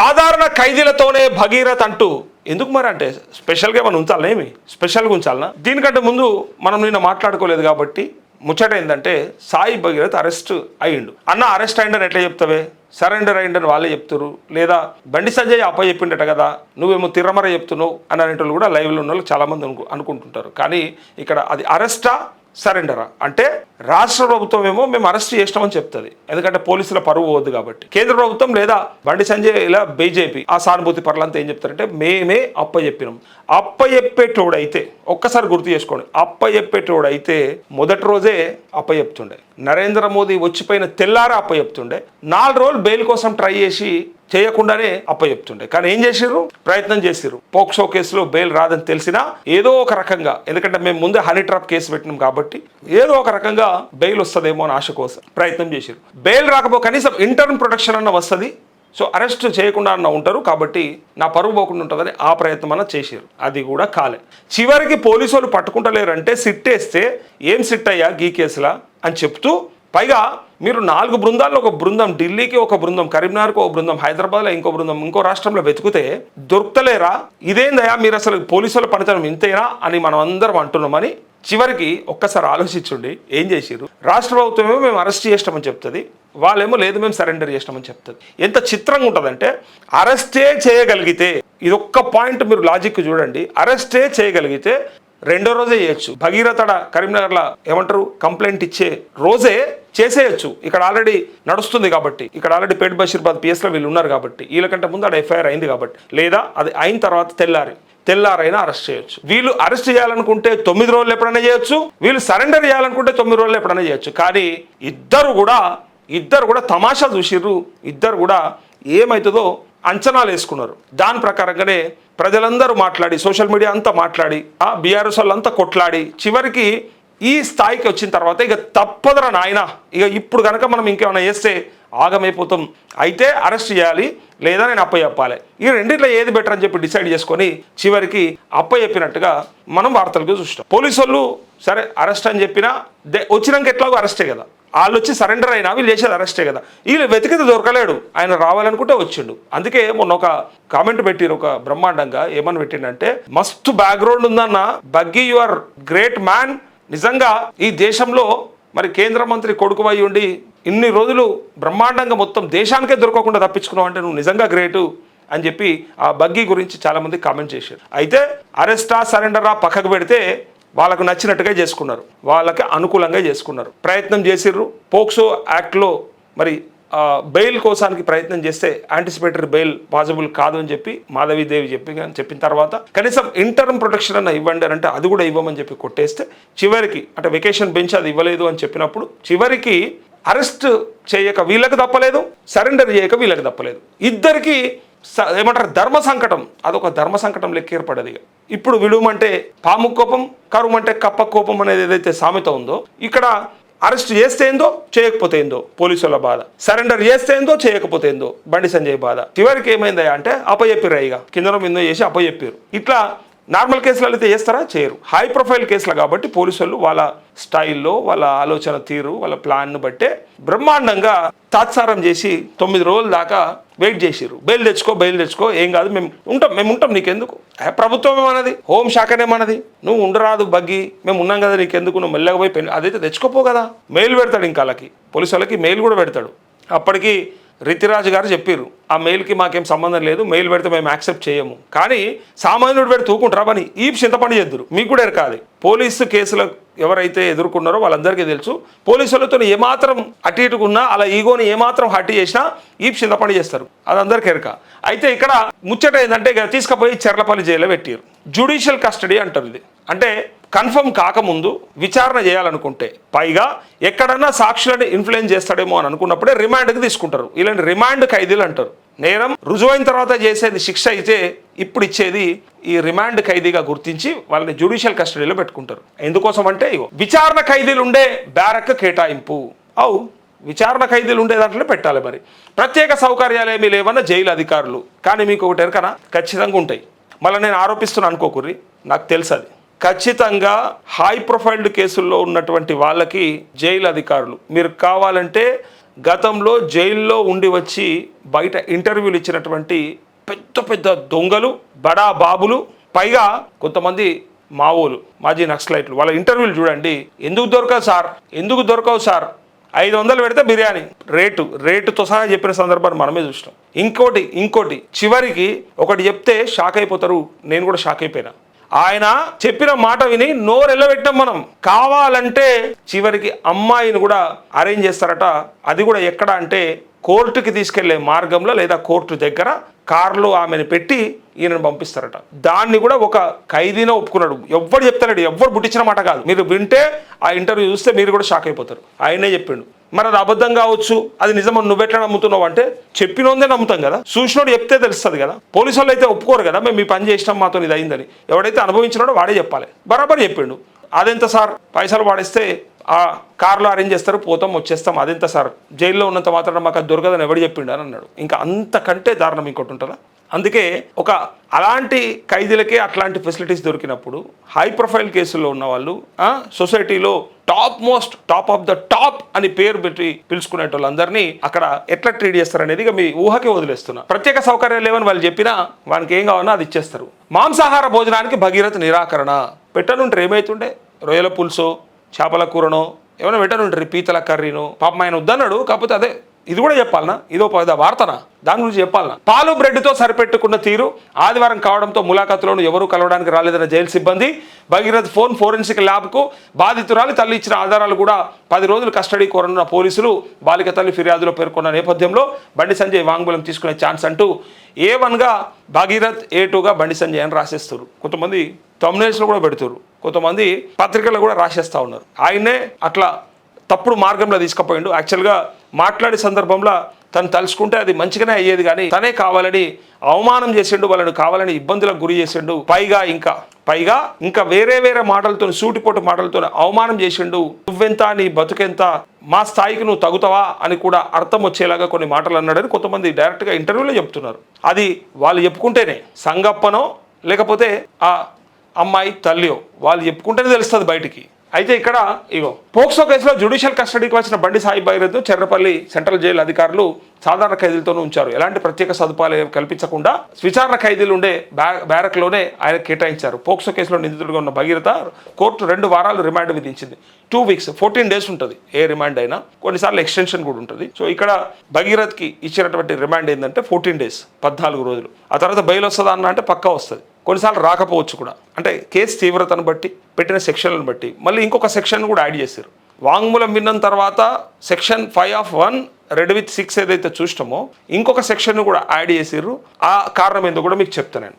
సాధారణ ఖైదీలతోనే భగీరథ్ అంటూ ఎందుకు మరి అంటే స్పెషల్గా ఏమైనా ఉంచాలనా, ఏమి స్పెషల్గా ఉంచాలనా? దీనికంటే ముందు మనం నిన్న మాట్లాడుకోలేదు కాబట్టి ముచ్చట ఏంటంటే సాయి భగీరథ్ అరెస్ట్ అయ్యిండు. అన్న అరెస్ట్ అయ్యిండని ఎట్లా చెప్తావే, సరెండర్ అయ్యిండని వాళ్ళే చెప్తారు, లేదా బండి సంజయ్ అప్ప చెప్పిండట కదా నువ్వేమో తిర్రమర చెప్తున్నావు అని అనేటోళ్ళు కూడా లైవ్లో ఉన్న వాళ్ళు చాలామంది అనుకుంటుంటారు. కానీ ఇక్కడ అది అరెస్టా సరెండరా అంటే రాష్ట్ర ప్రభుత్వం ఏమో మేము అరెస్ట్ చేసినామని చెప్తుంది, ఎందుకంటే పోలీసుల పరువు పోవద్దు కాబట్టి. కేంద్ర ప్రభుత్వం లేదా బండి సంజయ్ ఇలా బీజేపీ ఆ సానుభూతి పరులంతా ఏం చెప్తారంటే మేమే అప్పచెప్పినాం. అప్పచెప్పేటోడైతే ఒక్కసారి గుర్తు చేసుకోండి, అప్పచెప్పేటోడైతే మొదటి రోజే అప్పచెప్తుండే, నరేంద్ర మోదీ వచ్చిపోయిన తెల్లారా అప్పచెప్తుండే, 4 రోజులు బెయిల్ కోసం ట్రై చేసి చేయకుండానే అప్పచెప్తుండే. కానీ ఏం చేసిర్రు, ప్రయత్నం చేసిర్రు. పోక్సో కేసులో బెయిల్ రాదని తెలిసినా ఏదో ఒక రకంగా, ఎందుకంటే మేము ముందే హనీ ట్రాప్ కేసు పెట్టినాం కాబట్టి ఏదో ఒక రకంగా బెయిల్ వస్తుందేమో అని ఆశ కోసం ప్రయత్నం చేసిర్రు. బెయిల్ రాకపోతే కనీసం ఇంటర్న్ ప్రొటెక్షన్ అన్న వస్తుంది, సో అరెస్ట్ చేయకుండా అన్న ఉంటారు కాబట్టి నా పరువు పోకుండా ఉంటుందని ఆ ప్రయత్నం అన్న చేసారు. అది కూడా కాలే. చివరికి పోలీసు వాళ్ళు పట్టుకుంటలేరంటే సిట్టేస్తే ఏం సిట్ అయ్యా గీ కేసులా అని చెప్తూ, పైగా మీరు 4 బృందాల్లో ఒక బృందం ఢిల్లీకి, ఒక బృందం కరీంనగర్కి, ఒక బృందం హైదరాబాద్లో, ఇంకో బృందం ఇంకో రాష్ట్రంలో వెతుకుతే దొరుకుతలేరా, ఇదేందయా మీరు అసలు పోలీసుల పనితనం ఇంతేనా అని మనం అందరం అంటున్నామని చివరికి ఒక్కసారి ఆలోచించుండి ఏం చేసిర్రు. రాష్ట్ర ప్రభుత్వమేమో మేము అరెస్ట్ చేసినామని చెప్తుంది, వాళ్ళేమో లేదు మేము సరెండర్ చేసినామని చెప్తుంది. ఎంత చిత్రంగా ఉంటుందంటే అరెస్టే చేయగలిగితే, ఇదొక్క పాయింట్ మీరు లాజిక్ చూడండి, అరెస్టే చేయగలిగితే రెండో రోజే చేయొచ్చు. భగీరథడ కరీంనగర్లో ఏమంటారు కంప్లైంట్ ఇచ్చే రోజే చేసేయచ్చు. ఇక్కడ ఆల్రెడీ నడుస్తుంది కాబట్టి, ఇక్కడ ఆల్రెడీ పేట్ బషీర్బాద్ పిఎస్లో వీళ్ళు ఉన్నారు కాబట్టి, వీళ్ళకంటే ముందు అక్కడ ఎఫ్ఐఆర్ అయింది కాబట్టి, లేదా అది అయిన తర్వాత తెల్లారైనా అరెస్ట్ చేయొచ్చు. వీళ్ళు అరెస్ట్ చేయాలనుకుంటే 9 రోజులు ఎప్పుడైనా చేయొచ్చు, వీళ్ళు సరెండర్ చేయాలనుకుంటే 9 రోజులు ఎప్పుడైనా చేయొచ్చు. కానీ ఇద్దరు కూడా తమాషా చూసిర్రు, ఇద్దరు కూడా ఏమవుతుందో అంచనాలు వేసుకున్నారు. దాని ప్రకారంగానే ప్రజలందరూ మాట్లాడి, సోషల్ మీడియా అంతా మాట్లాడి, బీఆర్ఎస్ వాళ్ళంతా కొట్లాడి చివరికి ఈ స్థాయికి వచ్చిన తర్వాత ఇక తప్పదరా నాయన, ఇక ఇప్పుడు కనుక మనం ఇంకేమైనా చేస్తే ఆగమైపోతాం, అయితే అరెస్ట్ చేయాలి లేదా నేను అప్పచెప్పాలి, ఈ రెండిట్లో ఏది బెటర్ అని చెప్పి డిసైడ్ చేసుకొని చివరికి అప్పచెప్పినట్టుగా మనం వార్తలకు చూస్తాం. పోలీసు వాళ్ళు సరే అరెస్ట్ అని చెప్పినా వచ్చినాక ఎట్లాగో అరెస్టే కదా, వాళ్ళు వచ్చి సరెండర్ అయినా వీళ్ళు చేసేది అరెస్టే కదా, వీళ్ళు వెతికితే దొరకలేడు, ఆయన రావాలనుకుంటే వచ్చిండు. అందుకే మొన్న ఒక కామెంట్ పెట్టిరు ఒక బ్రహ్మాండంగా, ఏమని పెట్టిండంటే మస్తు బ్యాక్గ్రౌండ్ ఉందన్న బగ్గీ, యు ఆర్ గ్రేట్ మ్యాన్, నిజంగా ఈ దేశంలో మరి కేంద్ర మంత్రి కొడుకు అయి ఉండి ఇన్ని రోజులు బ్రహ్మాండంగా మొత్తం దేశానికే దొరకకుండా తప్పించుకున్నావు అంటే నువ్వు నిజంగా గ్రేటు అని చెప్పి ఆ బగ్గీ గురించి చాలామంది కామెంట్ చేశారు. అయితే అరెస్టా సరెండరా పక్కకు పెడితే వాళ్ళకు నచ్చినట్టుగా చేసుకున్నారు, వాళ్ళకి అనుకూలంగా చేసుకున్నారు, ప్రయత్నం చేసిర్రు. పోక్సో యాక్ట్లో మరి బెయిల్ కోసానికి ప్రయత్నం చేస్తే యాంటిసిపేటరీ బెయిల్ పాసిబుల్ కాదు అని చెప్పి మాధవీదేవి చెప్పిన తర్వాత కనీసం ఇంటర్మ్ ప్రొటెక్షన్ అన్న ఇవ్వండి అని అంటే అది కూడా ఇవ్వమని చెప్పి కొట్టేస్తే చివరికి అంటే వెకేషన్ బెంచ్ అది ఇవ్వలేదు అని చెప్పినప్పుడు చివరికి అరెస్ట్ చేయక వీళ్ళకి తప్పలేదు, సరెండర్ చేయక వీళ్ళకి తప్పలేదు. ఇద్దరికి ఏమంటారు ధర్మ సంకటం, అదొక ధర్మ సంకటం లెక్క ఏర్పడదు. ఇప్పుడు విడుమంటే పాము కోపం, కరుమంటే కప్ప కోపం అనేది ఏదైతే సామెత ఉందో, ఇక్కడ అరెస్ట్ చేస్తే ఏందో చేయకపోతే ఏందో పోలీసుల బాధ, సరెండర్ చేస్తే ఏందో చేయకపోతే ఏందో బండి సంజయ్ బాధ. చివరికి ఏమైందా అంటే అప్పచెప్పిర్రు, ఇక కిందనో మిందో చేసి అప్పచెప్పారు. ఇట్లా నార్మల్ కేసులలో అయితే చేస్తారా, చేయరు. హై ప్రొఫైల్ కేసులు కాబట్టి పోలీసులు వాళ్ళ స్టైల్లో, వాళ్ళ ఆలోచన తీరు, వాళ్ళ ప్లాన్ను బట్టే బ్రహ్మాండంగా తాత్సారం చేసి 9 రోజుల దాకా వెయిట్ చేసిర్రు. బెయిల్ తెచ్చుకో ఏం కాదు, మేము ఉంటాం నీకెందుకు, ప్రభుత్వం ఏమన్నది, హోంశాఖనేమన్నది, నువ్వు ఉండరాదు బగ్గి, మేము ఉన్నాం కదా నీకెందుకు, నువ్వు మెల్లగా పోయి అదైతే తెచ్చుకోపో కదా. మెయిల్ పెడతాడు, ఇంకా వాళ్ళకి పోలీసు వాళ్ళకి మెయిల్ కూడా పెడతాడు. అప్పటికి రితిరాజ్ గారు చెప్పారు ఆ మెయిల్కి మాకేం సంబంధం లేదు, మెయిల్ పెడితే మేము యాక్సెప్ట్ చేయము. కానీ సామాన్యుడు పెడితే తూకుంటారా పని ఈ చింతపండు చేద్దరు, మీకు కూడా ఎరకాది. పోలీసు కేసులు ఎవరైతే ఎదుర్కొన్నారో వాళ్ళందరికీ తెలుసు, పోలీసులతో ఏమాత్రం అటు ఇటుకున్నా అలా ఈగోని ఏమాత్రం హట్టి చేసినా ఈ చింతపండు చేస్తారు, అది అందరికీ ఎరక. అయితే ఇక్కడ ముచ్చట ఏంటంటే ఇక తీసుకుపోయి చెర్లపల్లి జైల్లో పెట్టారు. జ్యుడిషియల్ కస్టడీ అంటారు. ఇది అంటే కన్ఫర్మ్ కాకముందు విచారణ చేయాలనుకుంటే, పైగా ఎక్కడన్నా సాక్షులను ఇన్ఫ్లుయెన్స్ చేస్తాడేమో అని అనుకున్నప్పుడే రిమాండ్కి తీసుకుంటారు. ఇలాంటి రిమాండ్ ఖైదీలు అంటారు. నేరం రుజువైన తర్వాత చేసేది శిక్ష అయితే ఇప్పుడు ఇచ్చేది ఈ రిమాండ్ ఖైదీగా గుర్తించి వాళ్ళని జ్యుడిషియల్ కస్టడీలో పెట్టుకుంటారు. ఎందుకోసం అంటే విచారణ ఖైదీలు ఉండే బ్యారక్ కేటాయింపు, విచారణ ఖైదీలు ఉండే దాంట్లో పెట్టాలి. మరి ప్రత్యేక సౌకర్యాలు ఏమీ లేవన్న జైలు అధికారులు. కానీ మీకు ఒకటి ఎరకనా, ఖచ్చితంగా ఉంటాయి. మళ్ళీ నేను ఆరోపిస్తున్నాను అనుకోకుర్రి, నాకు తెలుసు అది. ఖచ్చితంగా హై ప్రొఫైల్డ్ కేసుల్లో ఉన్నటువంటి వాళ్ళకి జైలు అధికారులు మీరు కావాలంటే గతంలో జైల్లో ఉండి వచ్చి బయట ఇంటర్వ్యూలు ఇచ్చినటువంటి పెద్ద పెద్ద దొంగలు బడా బాబులు పైగా కొంతమంది మావోలు మాజీ నక్సలైట్లు వాళ్ళ ఇంటర్వ్యూలు చూడండి. ఎందుకు దొరకవు సార్ 500 పెడితే బిర్యానీ రేటుతో సహా చెప్పిన సందర్భాన్ని మనమే చూసినాం. ఇంకోటి చివరికి ఒకటి చెప్తే షాక్ అయిపోతారు. నేను కూడా షాక్ అయిపోయినా. ఆయన చెప్పిన మాట విని నోరు ఎల్లబెట్టాం మనం. కావాలంటే చివరికి అమ్మాయిని కూడా అరేంజ్ చేస్తారట. అది కూడా ఎక్కడ అంటే కోర్టుకి తీసుకెళ్లే మార్గంలో లేదా కోర్టు దగ్గర కారులో ఆమెను పెట్టి ఈయనను పంపిస్తారట. దాన్ని కూడా ఒక ఖైదీనే ఒప్పుకున్నాడు. ఎవ్వడు చెప్తాడు, ఎవ్వరు పుట్టించిన మాట కాదు. మీరు వింటే ఆ ఇంటర్వ్యూ చూస్తే మీరు కూడా షాక్ అయిపోతారు. ఆయనే చెప్పిండు. మరి అది అబద్ధం కావచ్చు, అది నిజమని నువ్వెట్లా నమ్ముతున్నావు అంటే చెప్పినోందే నమ్ముతాం కదా, చూసినోడు చెప్తే తెలుస్తుంది కదా. పోలీసు వాళ్ళు అయితే ఒప్పుకోరు కదా, మేము మీ పని చేసినాం మాతో ఇది అయిందని. ఎవడైతే అనుభవించినాడో వాడే చెప్పాలి. బరాబర్ చెప్పిండు. అదెంత సార్, పైసలు వాడిస్తే ఆ కార్లో అరేంజ్ చేస్తారు, పోతాం వచ్చేస్తాం, అదెంత సార్, జైల్లో ఉన్నంత మాత్రం మాకు అది దొరకదని ఎవడు చెప్పిండు అని అన్నాడు. ఇంకా అంతకంటే దారుణం ఇంకోటి ఉంటుందా? అందుకే ఒక అలాంటి ఖైదీలకే అట్లాంటి ఫెసిలిటీస్ దొరికినప్పుడు హై ప్రొఫైల్ కేసుల్లో ఉన్న వాళ్ళు సొసైటీలో టాప్ ఆఫ్ ద టాప్ అని పేరు పెట్టి పిలుచుకునే వాళ్ళందరినీ అక్కడ ఎట్లా ట్రీట్ చేస్తారనేది ఇక మీ ఊహకే వదిలేస్తున్నా. ప్రత్యేక సౌకర్యాలు లేవని వాళ్ళు చెప్పినా వానికి ఏం కావాలన్నా అది ఇచ్చేస్తారు. మాంసాహార భోజనానికి భగీరథ నిరాకరణ. పెట్టనుంటారు ఏమైతుండే, రొయ్యల పులుసో చేపల కూరనో ఏమైనా పెట్టనుంటారు, పీతల కర్రీనో. పాపం ఆయన వద్దన్నాడు. కాకపోతే అదే ఇది కూడా చెప్పాలనా, ఇదో వార్తనా, దాని గురించి చెప్పాలనా. పాలు బ్రెడ్తో సరిపెట్టుకున్న తీరు. ఆదివారం కావడంతో ములాఖాతులను ఎవరూ కలవడానికి రాలేదన్న జైలు సిబ్బంది. భగీరథ్ ఫోరెన్సిక్ ల్యాబ్కు బాధితురాలి తల్లి ఇచ్చిన ఆధారాలు కూడా 10 రోజులు కస్టడీ కోరనున్న పోలీసులు. బాలిక తల్లి ఫిర్యాదులో పేర్కొన్న నేపథ్యంలో బండి సంజయ్ వాంగ్మూలం తీసుకునే ఛాన్స్ అంటూ A1గా భగీరథ్, A2గా బండి సంజయ్ అని రాసేస్తారు. కొంతమంది థంబ్నెయిల్స్లో కూడా పెడుతున్నారు, కొంతమంది పత్రికల్లో కూడా రాసేస్తూ ఉన్నారు. ఆయనే అట్లా తప్పుడు మార్గంలో తీసుకుపోయిండు. యాక్చువల్గా మాట్లాడే సందర్భంలో తను తలుచుకుంటే అది మంచిగానే అయ్యేది, కానీ తనే కావాలని అవమానం చేసిండు, వాళ్ళని కావాలని ఇబ్బందులకు గురి చేసిండు. పైగా ఇంకా వేరే మాటలతో, సూటిపోటు మాటలతో అవమానం చేసిండు. నువ్వెంత, నీ బతుకెంత, మా స్థాయికి నువ్వు తగుతావా అని కూడా అర్థం వచ్చేలాగా కొన్ని మాటలు అన్నాడని కొంతమంది డైరెక్ట్గా ఇంటర్వ్యూలో చెప్తున్నారు. అది వాళ్ళు చెప్పుకుంటేనే, సంగప్పనో లేకపోతే ఆ అమ్మాయి తల్లియో వాళ్ళు చెప్పుకుంటేనే తెలుస్తుంది బయటికి. అయితే ఇక్కడ పోక్సో కేసులో జ్యుడిషియల్ కస్టడీకి వచ్చిన బండి సాయి భగీరథ్ చెర్రపల్లి సెంట్రల్ జైలు అధికారులు సాధారణ ఖైదీలతోనూ ఉంచారు. ఎలాంటి ప్రత్యేక సదుపాయాలు కల్పించకుండా విచారణ ఖైదీలు ఉండే బ్యారక్లోనే ఆయన కేటాయించారు. పోక్సో కేసులో నిందితుడిగా ఉన్న భగీరథ కోర్టు 2 వారాలు రిమాండ్ విధించింది. 2 weeks 14 days ఉంటుంది ఏ రిమాండ్ అయినా, కొన్నిసార్లు ఎక్స్టెన్షన్ కూడా ఉంటుంది. సో ఇక్కడ భగీరథ్కి ఇచ్చినటువంటి రిమాండ్ ఏంటంటే 14 days 14 రోజులు. ఆ తర్వాత బెయిల్ వస్తుందా అన్న అంటే పక్కా వస్తుంది, కొన్నిసార్లు రాకపోవచ్చు కూడా. అంటే కేసు తీవ్రతను బట్టి, పెట్టిన సెక్షన్లను బట్టి. మళ్ళీ ఇంకొక సెక్షన్ కూడా యాడ్ చేశారు. వాంగ్మూలం విన్న తర్వాత సెక్షన్ 5(1) రెడ్ విత్ 6 ఏదైతే చూసినామో ఇంకొక సెక్షన్ కూడా యాడ్ చేసారు. ఆ కారణం ఏందో కూడా మీకు చెప్తాను నేను.